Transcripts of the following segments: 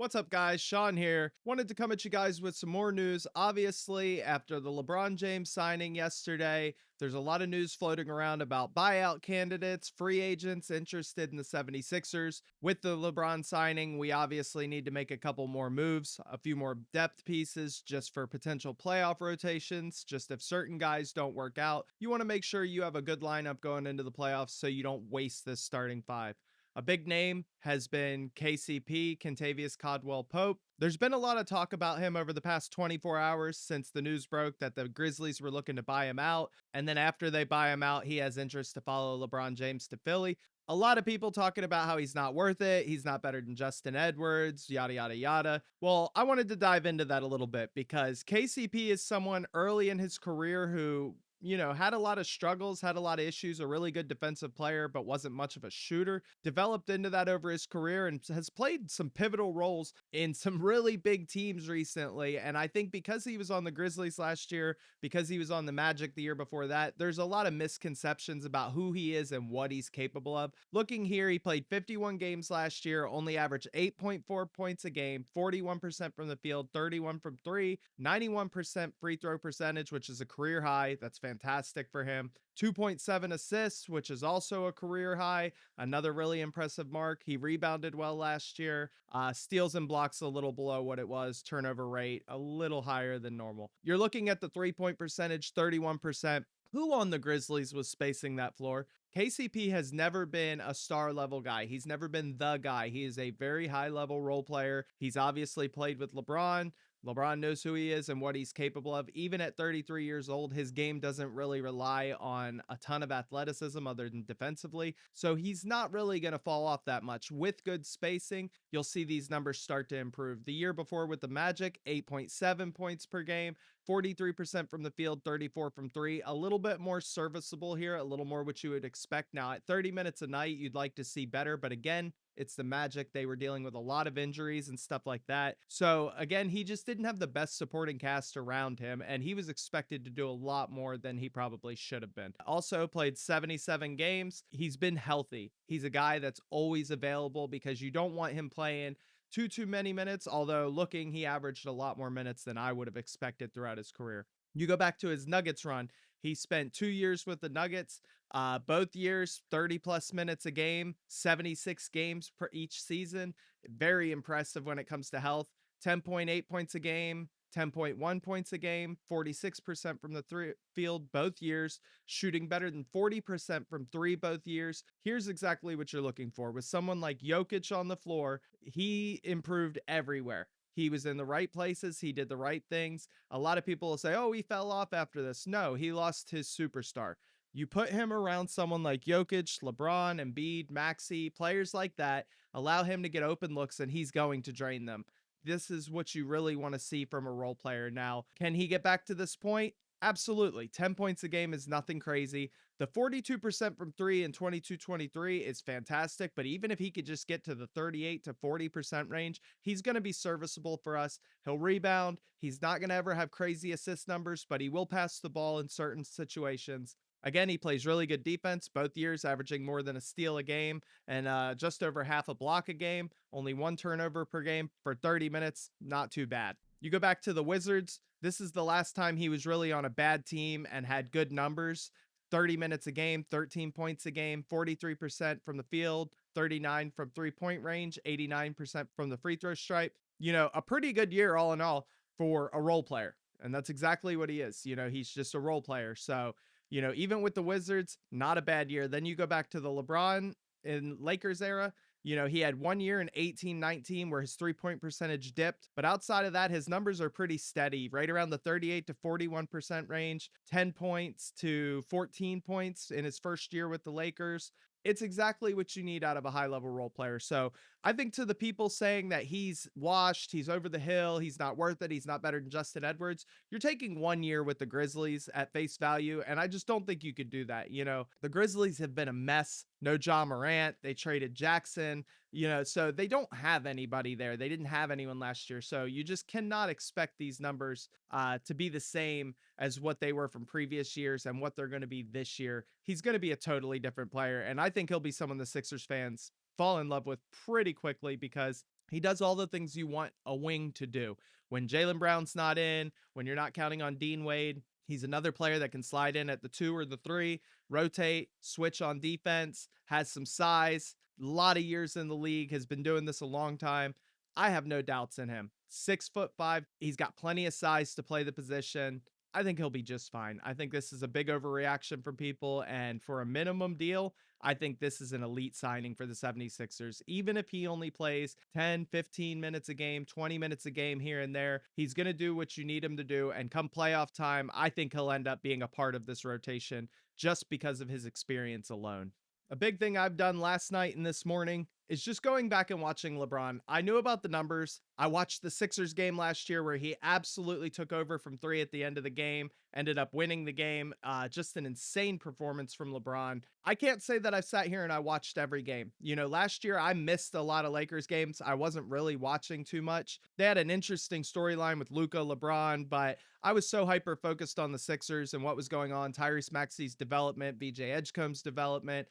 What's up, guys? Sean here. Wanted to come at you guys with some more news. Obviously, after the LeBron James signing yesterday, there's a lot of news floating around about buyout candidates, free agents interested in the 76ers. With the LeBron signing, we obviously need to make a couple more moves, a few more depth pieces just for potential playoff rotations. Just if certain guys don't work out, you want to make sure you have a good lineup going into the playoffs so you don't waste this starting five. A big name has been KCP, Kentavious Caldwell Pope. There's been a lot of talk about him over the past 24 hours since the news broke that the Grizzlies were looking to buy him out. And then after they buy him out, he has interest to follow LeBron James to Philly. A lot of people talking about how he's not worth it. He's not better than Justin Edwards, yada, yada, yada. Well, I wanted to dive into that a little bit because KCP is someone early in his career who had a lot of struggles, had a lot of issues, a really good defensive player, but wasn't much of a shooter. Developed into that over his career and has played some pivotal roles in some really big teams recently. And I think because he was on the Grizzlies last year, because he was on the Magic the year before that, there's a lot of misconceptions about who he is and what he's capable of. Looking here, he played 51 games last year, only averaged 8.4 points a game, 41% from the field, 31 from three, 91% free throw percentage, which is a career high. That's fantastic for him. 2.7 assists, which is also a career high. Another really impressive mark. He rebounded well last year. Steals and blocks a little below what it was. Turnover rate a little higher than normal. You're looking at the 3-point percentage, 31%. Who on the Grizzlies was spacing that floor? KCP has never been a star level guy. He's never been the guy. He is a very high level role player. He's obviously played with LeBron. LeBron knows who he is and what he's capable of. Even at 33 years old, his game doesn't really rely on a ton of athleticism other than defensively. So he's not really going to fall off that much. With good spacing, you'll see these numbers start to improve. The year before with the Magic, 8.7 points per game, 43% from the field, 34 from three. A little bit more serviceable here, a little more what you would expect. Now, at 30 minutes a night, you'd like to see better. But again, it's the Magic. They were dealing with a lot of injuries and stuff like that. So again, he just didn't have the best supporting cast around him, and he was expected to do a lot more than he probably should have been. Also played 77 games. He's been healthy. He's a guy that's always available because you don't want him playing too many minutes, although looking, he averaged a lot more minutes than I would have expected throughout his career. You go back to his Nuggets run. He spent 2 years with the Nuggets, both years, 30 plus minutes a game, 76 games per each season. Very impressive when it comes to health. 10.8 points a game, 10.1 points a game, 46% from the field both years, shooting better than 40% from three both years. Here's exactly what you're looking for. With someone like Jokic on the floor, he improved everywhere. He was in the right places. He did the right things. A lot of people will say, oh, he fell off after this. No, he lost his superstar. You put him around someone like Jokic, LeBron, Embiid, Maxey, players like that, allow him to get open looks, and he's going to drain them. This is what you really want to see from a role player. Now, can he get back to this point? Absolutely. 10 points a game is nothing crazy. The 42% from three and 22-23 is fantastic, but even if he could just get to the 38 to 40% range, he's going to be serviceable for us. He'll rebound. He's not going to ever have crazy assist numbers, but he will pass the ball in certain situations. Again, he plays really good defense, both years averaging more than a steal a game and just over half a block a game, only one turnover per game for 30 minutes. Not too bad. You go back to the Wizards. This is the last time he was really on a bad team and had good numbers. 30 minutes a game, 13 points a game, 43% from the field, 39 from 3-point range, 89% from the free throw stripe. A pretty good year all in all for a role player. And that's exactly what he is. He's just a role player. So, even with the Wizards, not a bad year. Then you go back to the LeBron in Lakers era. He had 1 year in 18-19 where his 3-point percentage dipped, but outside of that, his numbers are pretty steady, right around the 38 to 41% range, 10 points to 14 points in his first year with the Lakers. It's exactly what you need out of a high level role player. So I think to the people saying that he's washed, he's over the hill, he's not worth it, he's not better than Justin Edwards, you're taking 1 year with the Grizzlies at face value. And I just don't think you could do that. The Grizzlies have been a mess. No Ja Morant. They traded Jackson, so they don't have anybody there. They didn't have anyone last year. So you just cannot expect these numbers to be the same as what they were from previous years and what they're going to be this year. He's going to be a totally different player. And I think he'll be someone the Sixers fans fall in love with pretty quickly because He does all the things you want a wing to do. When Jalen Brown's not in, when you're not counting on Dean Wade, he's another player that can slide in at the 2 or the 3, rotate, switch on defense, has some size, a lot of years in the league, has been doing this a long time. I have no doubts in him. 6'5", he's got plenty of size to play the position. I think he'll be just fine. I think this is a big overreaction from people. And for a minimum deal, I think this is an elite signing for the 76ers. Even if he only plays 10, 15 minutes a game, 20 minutes a game here and there, he's going to do what you need him to do. And come playoff time, I think he'll end up being a part of this rotation just because of his experience alone. A big thing I've done last night and this morning is just going back and watching LeBron. I knew about the numbers. I watched the Sixers game last year where he absolutely took over from 3 at the end of the game, ended up winning the game. Just an insane performance from LeBron. I can't say that I've sat here and I watched every game. You know, last year I missed a lot of Lakers games. I wasn't really watching too much. They had an interesting storyline with Luka, LeBron, but I was so hyper focused on the Sixers and what was going on. Tyrese Maxey's development, BJ Edgecombe's development,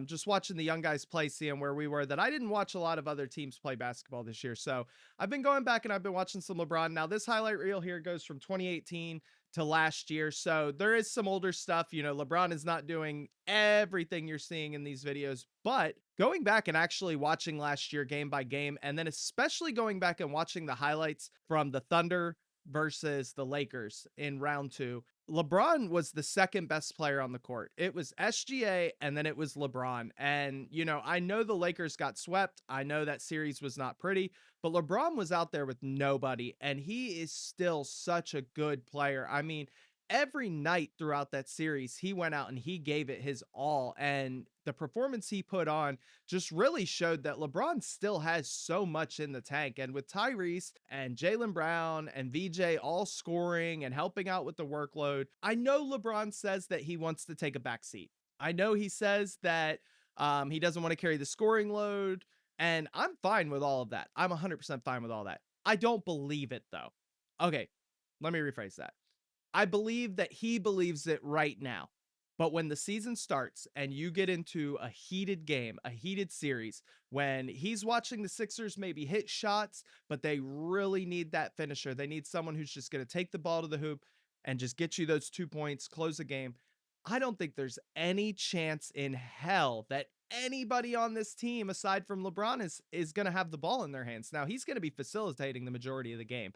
just watching the young guys play, seeing where we were, that I didn't watch a lot of other teams play basketball this year. So I've been going back and I've been watching some LeBron. Now, this highlight reel here goes from 2018 to last year. So there is some older stuff. You know, LeBron is not doing everything you're seeing in these videos, but going back and actually watching last year game by game, and then especially going back and watching the highlights from the Thunder versus the Lakers in round 2, LeBron was the second best player on the court. It was SGA and then it was LeBron. And, you know, I know the Lakers got swept. I know that series was not pretty, but LeBron was out there with nobody and he is still such a good player. I mean, every night throughout that series, he went out and he gave it his all. And the performance he put on just really showed that LeBron still has so much in the tank. And with Tyrese and Jalen Brown and VJ all scoring and helping out with the workload, I know LeBron says that he wants to take a back seat. I know he says that he doesn't want to carry the scoring load. And I'm fine with all of that. I'm 100% fine with all that. I don't believe it though. Okay, let me rephrase that. I believe that he believes it right now. But when the season starts and you get into a heated game, a heated series, when he's watching the Sixers maybe hit shots, but they really need that finisher. They need someone who's just going to take the ball to the hoop and just get you those 2 points, close the game. I don't think there's any chance in hell that anybody on this team aside from LeBron is going to have the ball in their hands. Now, he's going to be facilitating the majority of the game.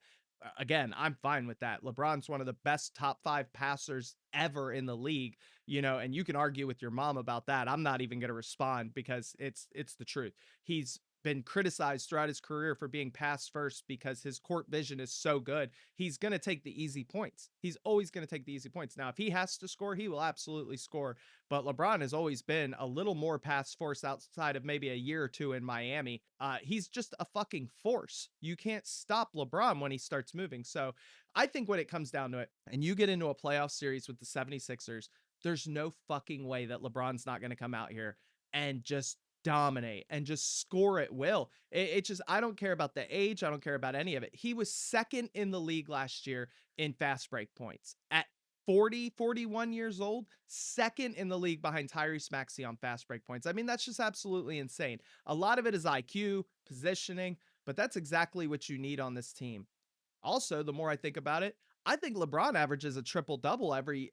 Again, I'm fine with that. LeBron's one of the best top 5 passers ever in the league, you know, and you can argue with your mom about that. I'm not even going to respond because it's the truth. He's been criticized throughout his career for being pass first because his court vision is so good. He's going to take the easy points. He's always going to take the easy points. Now, if he has to score, he will absolutely score. But LeBron has always been a little more pass force outside of maybe a year or two in Miami. He's just a fucking force. You can't stop LeBron when he starts moving. So I think when it comes down to it, and you get into a playoff series with the 76ers, there's no fucking way that LeBron's not going to come out here and just dominate and just score at will. It just, I don't care about the age. I don't care about any of it. He was second in the league last year in fast break points at 40, 41 years old, second in the league behind Tyrese Maxey on fast break points. I mean, that's just absolutely insane. A lot of it is IQ, positioning, but that's exactly what you need on this team. Also, the more I think about it, I think LeBron averages a triple double every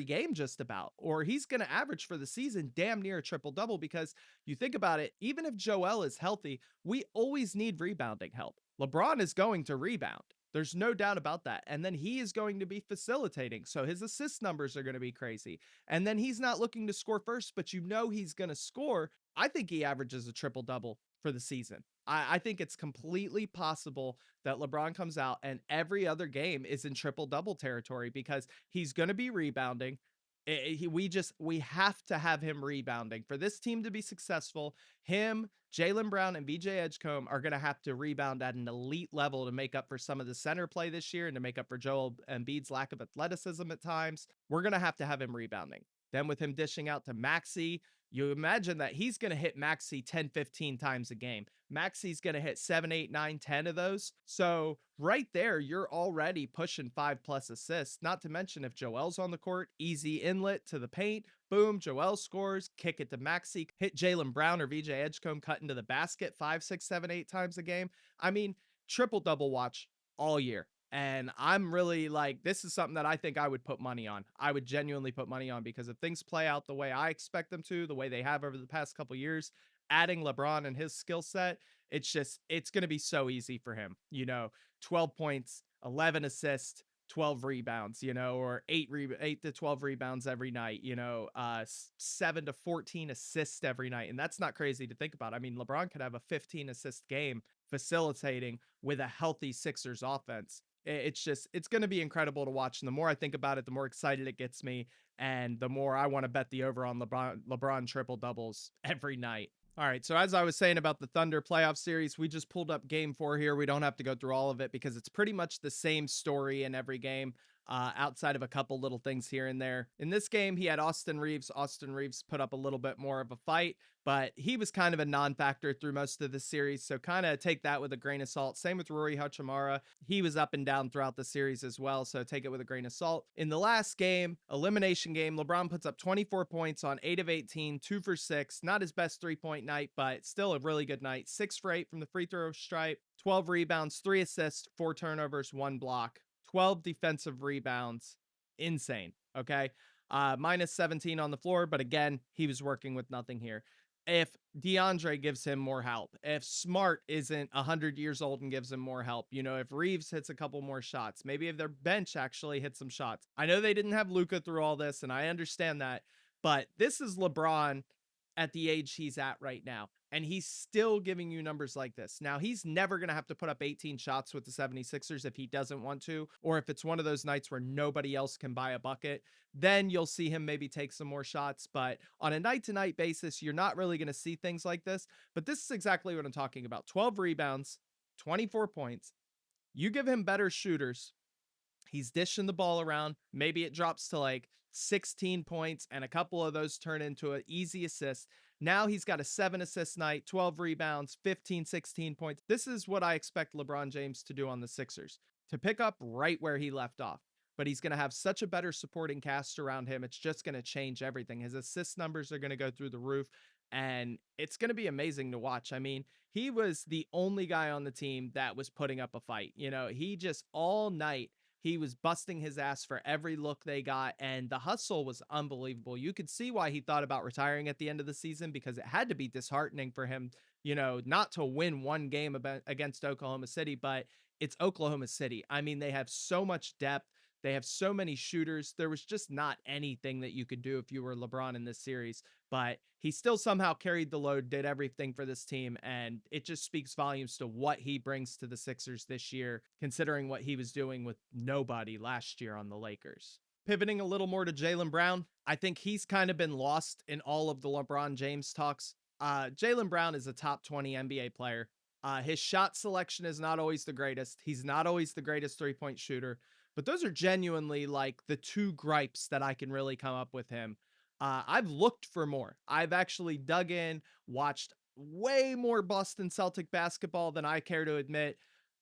game just about, or he's going to average for the season damn near a triple double because you think about it, even if Joel is healthy, we always need rebounding help. LeBron is going to rebound. There's no doubt about that. And then he is going to be facilitating. So his assist numbers are going to be crazy. And then he's not looking to score first, but you know he's going to score. I think he averages a triple double for the season. I think it's completely possible that LeBron comes out and every other game is in triple double territory because he's going to be rebounding. We have to have him rebounding for this team to be successful. Him, Jalen Brown, and BJ Edgecombe are going to have to rebound at an elite level to make up for some of the center play this year and to make up for Joel Embiid's lack of athleticism at times. We're going to have him rebounding. Then with him dishing out to Maxey, You imagine that he's going to hit Maxi 10, 15 times a game. Maxi's going to hit 7, 8, 9, 10 of those. So right there, you're already pushing 5+ assists. Not to mention if Joel's on the court, easy inlet to the paint. Boom, Joel scores, kick it to Maxi, hit Jalen Brown or VJ Edgecombe cut into the basket 5, 6, 7, 8 times a game. I mean, triple double watch all year. And I'm really like, this is something that I think I would put money on. I would genuinely put money on because if things play out the way I expect them to, the way they have over the past couple years, adding LeBron and his skill set, it's going to be so easy for him. 12 points, 11 assists, 12 rebounds, or 8 to 12 rebounds every night, 7 to 14 assists every night. And that's not crazy to think about. I mean, LeBron could have a 15 assist game facilitating with a healthy Sixers offense. It's going to be incredible to watch. And the more I think about it, the more excited it gets me. And the more I want to bet the over on LeBron triple doubles every night. All right. So, as I was saying about the Thunder playoff series, we just pulled up game 4 here. We don't have to go through all of it because it's pretty much the same story in every game, outside of a couple little things here and there. In this game, he had Austin Reeves. Austin Reeves put up a little bit more of a fight, but he was kind of a non factor through most of the series. So, kind of take that with a grain of salt. Same with Rory Hachimura. He was up and down throughout the series as well. So, take it with a grain of salt. In the last game, elimination game, LeBron puts up 24 points on 8 of 18, 2 for 6. Not his best 3-point night, but still a really good night. 6 for 8 from the free throw stripe, 12 rebounds, 3 assists, 4 turnovers, 1 block, 12 defensive rebounds. Insane. Okay. Minus 17 on the floor, but again, he was working with nothing here. If DeAndre gives him more help, if Smart isn't 100 years old and gives him more help, if Reeves hits a couple more shots, maybe if their bench actually hits some shots. I know they didn't have Luka through all this, and I understand that, but this is LeBron at the age he's at right now. And he's still giving you numbers like this. Now, he's never going to have to put up 18 shots with the 76ers if he doesn't want to, or if it's one of those nights where nobody else can buy a bucket, then you'll see him maybe take some more shots. But on a night to night basis, you're not really going to see things like this. But this is exactly what I'm talking about. 12 rebounds, 24 points. You give him better shooters, he's dishing the ball around. Maybe it drops to like 16 points and a couple of those turn into an easy assist. Now he's got a 7 assist night, 12 rebounds, 15, 16 points. This is what I expect LeBron James to do on the Sixers, to pick up right where he left off. But he's going to have such a better supporting cast around him. It's just going to change everything. His assist numbers are going to go through the roof, and it's going to be amazing to watch. I mean, he was the only guy on the team that was putting up a fight. He just all night he was busting his ass for every look they got, and the hustle was unbelievable. You could see why he thought about retiring at the end of the season because it had to be disheartening for him, not to win one game against Oklahoma City, but it's Oklahoma City. I mean, they have so much depth. They have so many shooters. There was just not anything that you could do if you were LeBron in this series, but he still somehow carried the load, did everything for this team. And it just speaks volumes to what he brings to the Sixers this year, considering what he was doing with nobody last year on the Lakers. Pivoting a little more to Jalen Brown, I think he's kind of been lost in all of the LeBron James talks. Jalen Brown is a top 20 NBA player. His shot selection is not always the greatest. He's not always the greatest 3-point shooter, but those are genuinely like the two gripes that I can really come up with him. I've looked for more. I've actually dug in, watched way more Boston Celtic basketball than I care to admit,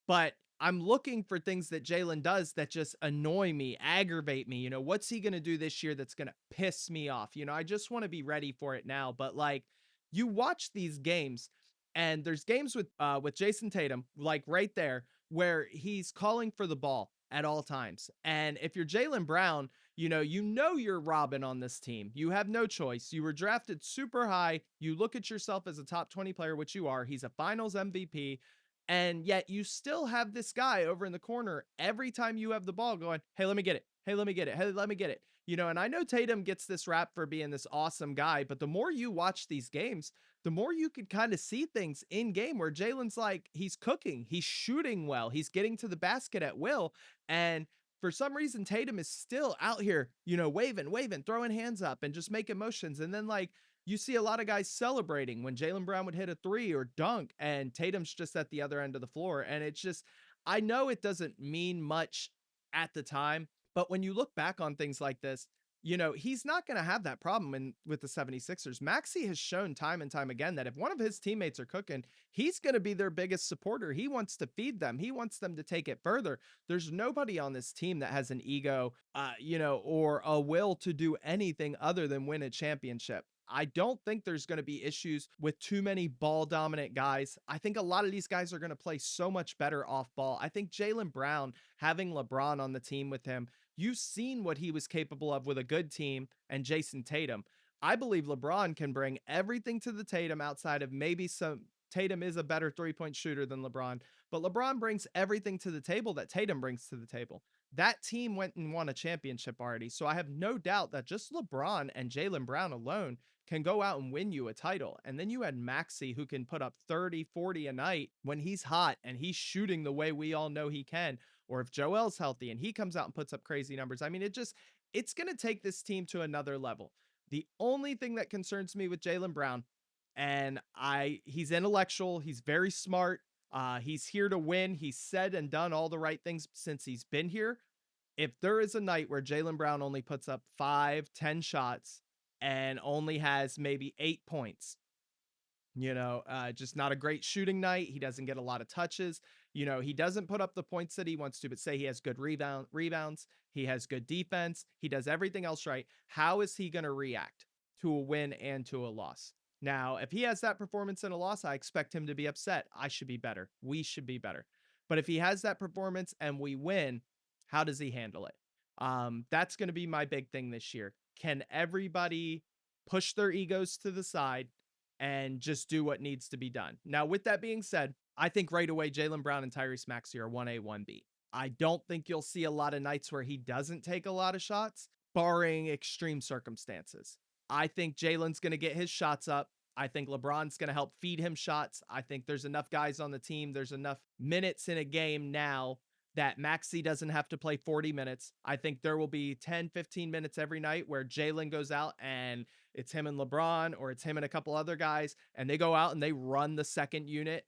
but I'm looking for things that Jaylen does that just annoy me, aggravate me. What's he going to do this year that's going to piss me off? I just want to be ready for it now. But like, you watch these games, and there's games with Jason Tatum, like right there, where he's calling for the ball at all times. And if you're Jalen Brown, you know you're Robin on this team. You have no choice. You were drafted super high. You look at yourself as a top 20 player, which you are. He's a finals MVP. And yet you still have this guy over in the corner every time you have the ball going, hey, let me get it. Hey, let me get it. Hey, let me get it. And I know Tatum gets this rap for being this awesome guy, but the more you watch these games, the more you could kind of see things in game where Jalen's like, he's cooking, he's shooting well, he's getting to the basket at will. And for some reason, Tatum is still out here, waving, throwing hands up and just making motions. And then like, you see a lot of guys celebrating when Jalen Brown would hit a 3 or dunk, and Tatum's just at the other end of the floor. And it's just, I know it doesn't mean much at the time, but when you look back on things like this, He's not going to have that problem with the 76ers. Maxi has shown time and time again that if one of his teammates are cooking, he's going to be their biggest supporter. He wants to feed them. He wants them to take it further. There's nobody on this team that has an ego, or a will to do anything other than win a championship. I don't think there's going to be issues with too many ball dominant guys. I think a lot of these guys are going to play so much better off ball. I think Jalen Brown, having LeBron on the team with him, you've seen what he was capable of with a good team and Jason Tatum. I believe LeBron can bring everything to the Tatum outside of maybe some. Tatum is a better 3-point shooter than LeBron, but LeBron brings everything to the table that Tatum brings to the table. That team went and won a championship already. So I have no doubt that just LeBron and Jalen Brown alone can go out and win you a title. And then you had Maxi, who can put up 30, 40 a night when he's hot and he's shooting the way we all know he can. Or if Joel's healthy and he comes out and puts up crazy numbers. I mean, it's going to take this team to another level. The only thing that concerns me with Jalen Brown, and he's intellectual, he's very smart, he's here to win. He's said and done all the right things since he's been here. If there is a night where Jalen Brown only puts up 5, 10 shots and only has maybe 8 points, just not a great shooting night. He doesn't get a lot of touches. He doesn't put up the points that he wants to, but say he has good rebounds, he has good defense, he does everything else right. How is he going to react to a win and to a loss? Now, if he has that performance in a loss, I expect him to be upset. I should be better. We should be better. But if he has that performance and we win, how does he handle it? That's going to be my big thing this year. Can everybody push their egos to the side and just do what needs to be done? Now, with that being said, I think right away Jalen Brown and Tyrese Maxey are 1A, 1B. I don't think you'll see a lot of nights where he doesn't take a lot of shots, barring extreme circumstances. I think Jalen's going to get his shots up. I think LeBron's going to help feed him shots. I think there's enough guys on the team. There's enough minutes in a game now that Maxi doesn't have to play 40 minutes. I think there will be 10, 15 minutes every night where Jalen goes out and it's him and LeBron, or it's him and a couple other guys, and they go out and they run the second unit,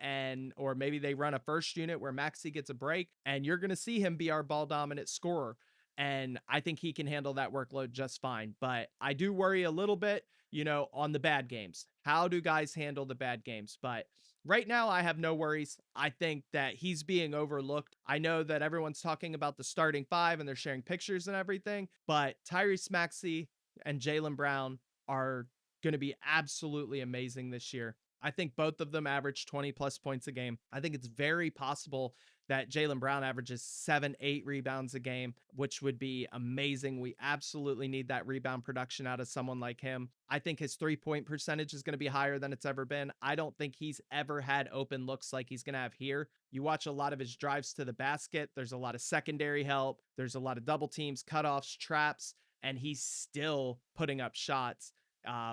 or maybe they run a first unit where Maxi gets a break, and you're going to see him be our ball dominant scorer. And I think he can handle that workload just fine. But I do worry a little bit, on the bad games. How do guys handle the bad games? But right now, I have no worries. I think that he's being overlooked. I know that everyone's talking about the starting five and they're sharing pictures and everything, but Tyrese Maxey and Jalen Brown are going to be absolutely amazing this year. I think both of them average 20 plus points a game. I think it's very possible that Jalen Brown averages 7, 8 rebounds a game, which would be amazing. We absolutely need that rebound production out of someone like him. I think his 3-point percentage is going to be higher than it's ever been. I don't think he's ever had open looks like he's going to have here. You watch a lot of his drives to the basket. There's a lot of secondary help. There's a lot of double teams, cutoffs, traps, and he's still putting up shots.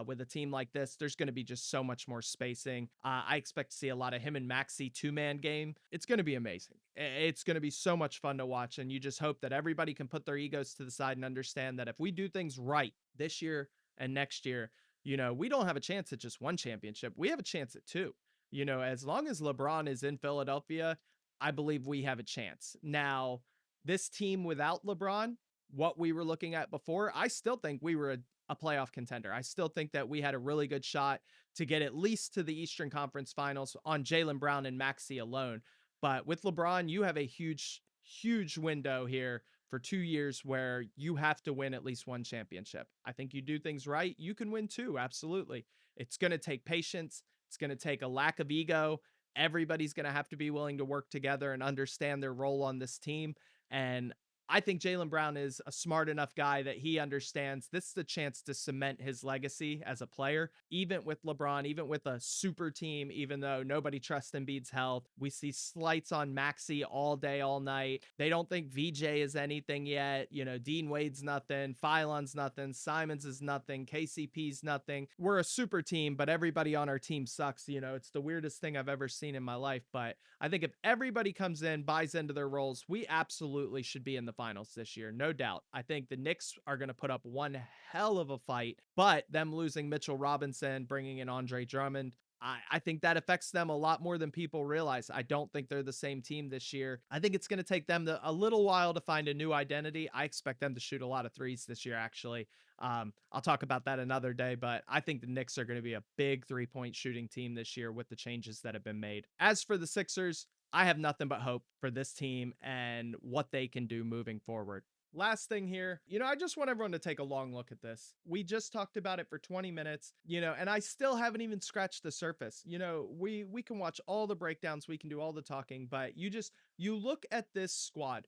With a team like this, there's going to be just so much more spacing. I expect to see a lot of him and Maxi 2-man game. It's going to be amazing. It's going to be so much fun to watch. And you just hope that everybody can put their egos to the side and understand that if we do things right this year and next year, we don't have a chance at just one championship. We have a chance at two. As long as LeBron is in Philadelphia, I believe we have a chance. Now, this team without LeBron, what we were looking at before, I still think we were a playoff contender. I still think that we had a really good shot to get at least to the Eastern Conference Finals on Jalen Brown and Maxey alone. But with LeBron, you have a huge, huge window here for 2 years where you have to win at least one championship. I think you do things right, you can win two. Absolutely. It's going to take patience. It's going to take a lack of ego. Everybody's going to have to be willing to work together and understand their role on this team. And I think Jalen Brown is a smart enough guy that he understands this is the chance to cement his legacy as a player, even with LeBron, even with a super team, even though nobody trusts Embiid's health. We see slights on Maxi all day, all night. They don't think VJ is anything yet. Dean Wade's nothing. Phylon's nothing. Simons is nothing. KCP's nothing. We're a super team, but everybody on our team sucks. It's the weirdest thing I've ever seen in my life. But I think if everybody comes in, buys into their roles, we absolutely should be in the finals this year, no doubt. I think the Knicks are going to put up one hell of a fight, but them losing Mitchell Robinson, bringing in Andre Drummond, I think that affects them a lot more than people realize. I don't think they're the same team this year. I think it's going to take them a little while to find a new identity. I expect them to shoot a lot of threes this year, actually. I'll talk about that another day, but I think the Knicks are going to be a big 3-point shooting team this year with the changes that have been made. As for the Sixers, I have nothing but hope for this team and what they can do moving forward. Last thing here, I just want everyone to take a long look at this. We just talked about it for 20 minutes, and I still haven't even scratched the surface. We can watch all the breakdowns, we can do all the talking, but you look at this squad.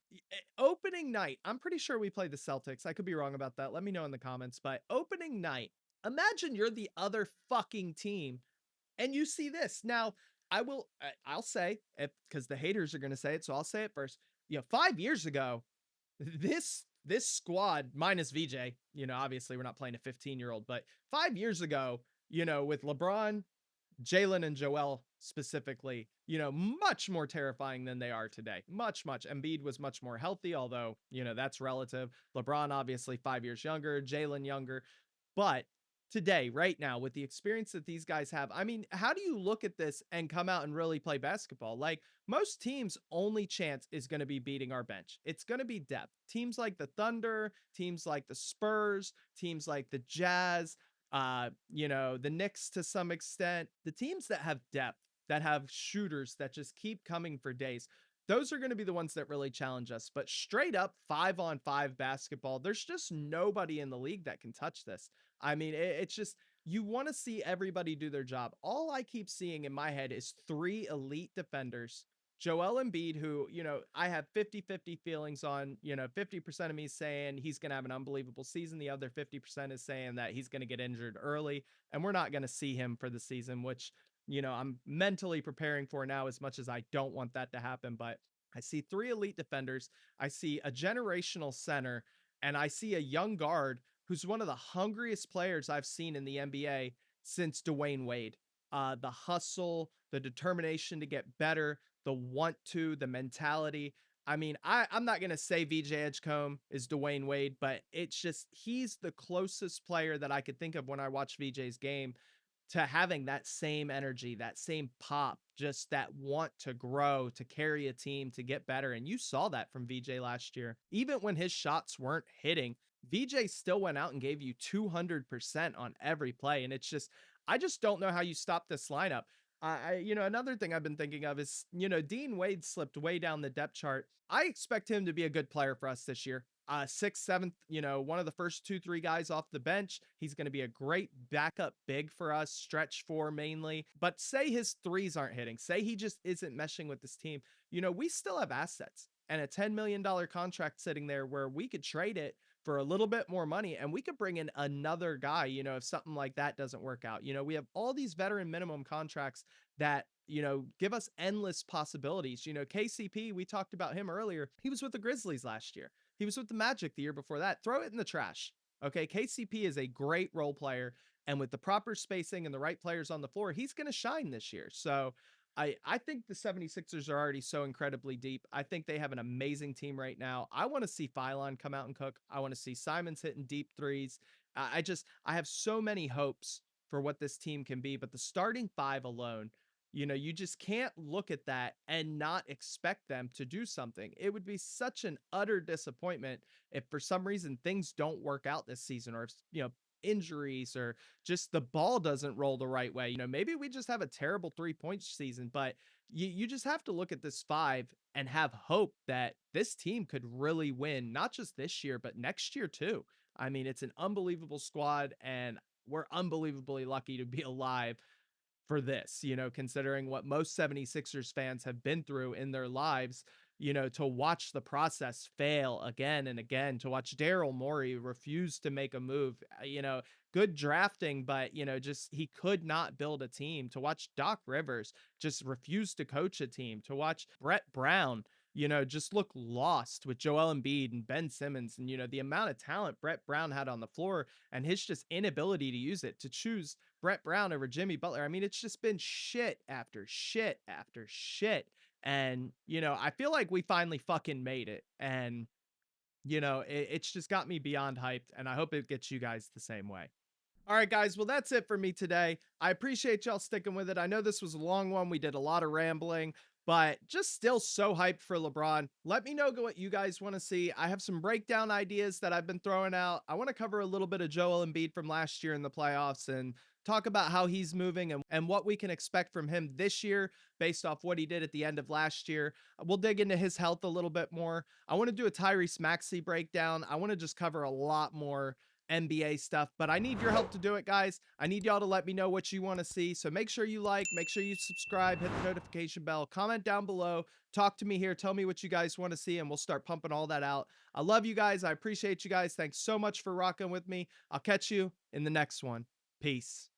Opening night, I'm pretty sure we played the Celtics. I could be wrong about that. Let me know in the comments, but opening night, imagine you're the other fucking team and you see this. Now, I'll say it because the haters are going to say it, so I'll say it first. 5 years ago, this squad minus VJ, obviously we're not playing a 15-year-old, but 5 years ago, with LeBron, Jalen and Joel specifically, much more terrifying than they are today. Much, much. Embiid was much more healthy, although, that's relative. LeBron, obviously 5 years younger, Jalen younger. But today, right now, with the experience that these guys have, I mean, how do you look at this and come out and really play basketball? Like most teams' only chance is going to be beating our bench. It's going to be depth. Teams like the Thunder, teams like the Spurs, teams like the Jazz, the Knicks to some extent, the teams that have depth, that have shooters that just keep coming for days. Those are going to be the ones that really challenge us. But straight up 5-on-5 basketball, there's just nobody in the league that can touch this. I mean, it's just you want to see everybody do their job. All I keep seeing in my head is three elite defenders. Joel Embiid, who, I have 50-50 feelings on, 50% of me saying he's going to have an unbelievable season. The other 50% is saying that he's going to get injured early and we're not going to see him for the season, which, I'm mentally preparing for now as much as I don't want that to happen. But I see three elite defenders. I see a generational center and I see a young guard who's one of the hungriest players I've seen in the NBA since Dwayne Wade. The hustle, the determination to get better, the want to, the mentality. I mean, I'm not going to say VJ Edgecombe is Dwayne Wade, but it's just he's the closest player that I could think of when I watch VJ's game to having that same energy, that same pop, just that want to grow, to carry a team, to get better. And you saw that from VJ last year. Even when his shots weren't hitting, VJ still went out and gave you 200% on every play. And it's just, I just don't know how you stop this lineup. Another thing I've been thinking of is, Dean Wade slipped way down the depth chart. I expect him to be a good player for us this year. Sixth, seventh, one of the first 2, 3 guys off the bench. He's going to be a great backup big for us, stretch four mainly. But say his threes aren't hitting, say he just isn't meshing with this team. We still have assets and a $10 million contract sitting there where we could trade it for a little bit more money and we could bring in another guy, if something like that doesn't work out. We have all these veteran minimum contracts that, give us endless possibilities. KCP, we talked about him earlier. He was with the Grizzlies last year. He was with the Magic the year before that. Throw it in the trash. Okay. KCP is a great role player. And with the proper spacing and the right players on the floor, he's going to shine this year. So I think the 76ers are already so incredibly deep. I think they have an amazing team right now. I want to see Phylon come out and cook. I want to see Simons hitting deep threes. I have so many hopes for what this team can be, but the starting five alone, you just can't look at that and not expect them to do something. It would be such an utter disappointment if for some reason things don't work out this season or if, injuries or just the ball doesn't roll the right way. Maybe we just have a terrible 3-point season, but you just have to look at this five and have hope that this team could really win, not just this year, but next year too. I mean, it's an unbelievable squad and we're unbelievably lucky to be alive for this, considering what most 76ers fans have been through in their lives, to watch the process fail again and again, to watch Daryl Morey refuse to make a move, good drafting, but, just he could not build a team, to watch Doc Rivers just refuse to coach a team, to watch Brett Brown, just look lost with Joel Embiid and Ben Simmons and, the amount of talent Brett Brown had on the floor and his just inability to use it, to choose Brett Brown over Jimmy Butler. I mean, it's just been shit after shit after shit. And, I feel like we finally fucking made it. And, it's just got me beyond hyped. And I hope it gets you guys the same way. All right, guys. Well, that's it for me today. I appreciate y'all sticking with it. I know this was a long one. We did a lot of rambling, but just still so hyped for LeBron. Let me know what you guys want to see. I have some breakdown ideas that I've been throwing out. I want to cover a little bit of Joel Embiid from last year in the playoffs and talk about how he's moving and what we can expect from him this year based off what he did at the end of last year. We'll dig into his health a little bit more. I want to do a Tyrese Maxey breakdown. I want to just cover a lot more NBA stuff, but I need your help to do it, guys. I need y'all to let me know what you want to see. So make sure you like, make sure you subscribe, hit the notification bell, comment down below, talk to me here, tell me what you guys want to see, and we'll start pumping all that out. I love you guys. I appreciate you guys. Thanks so much for rocking with me. I'll catch you in the next one. Peace.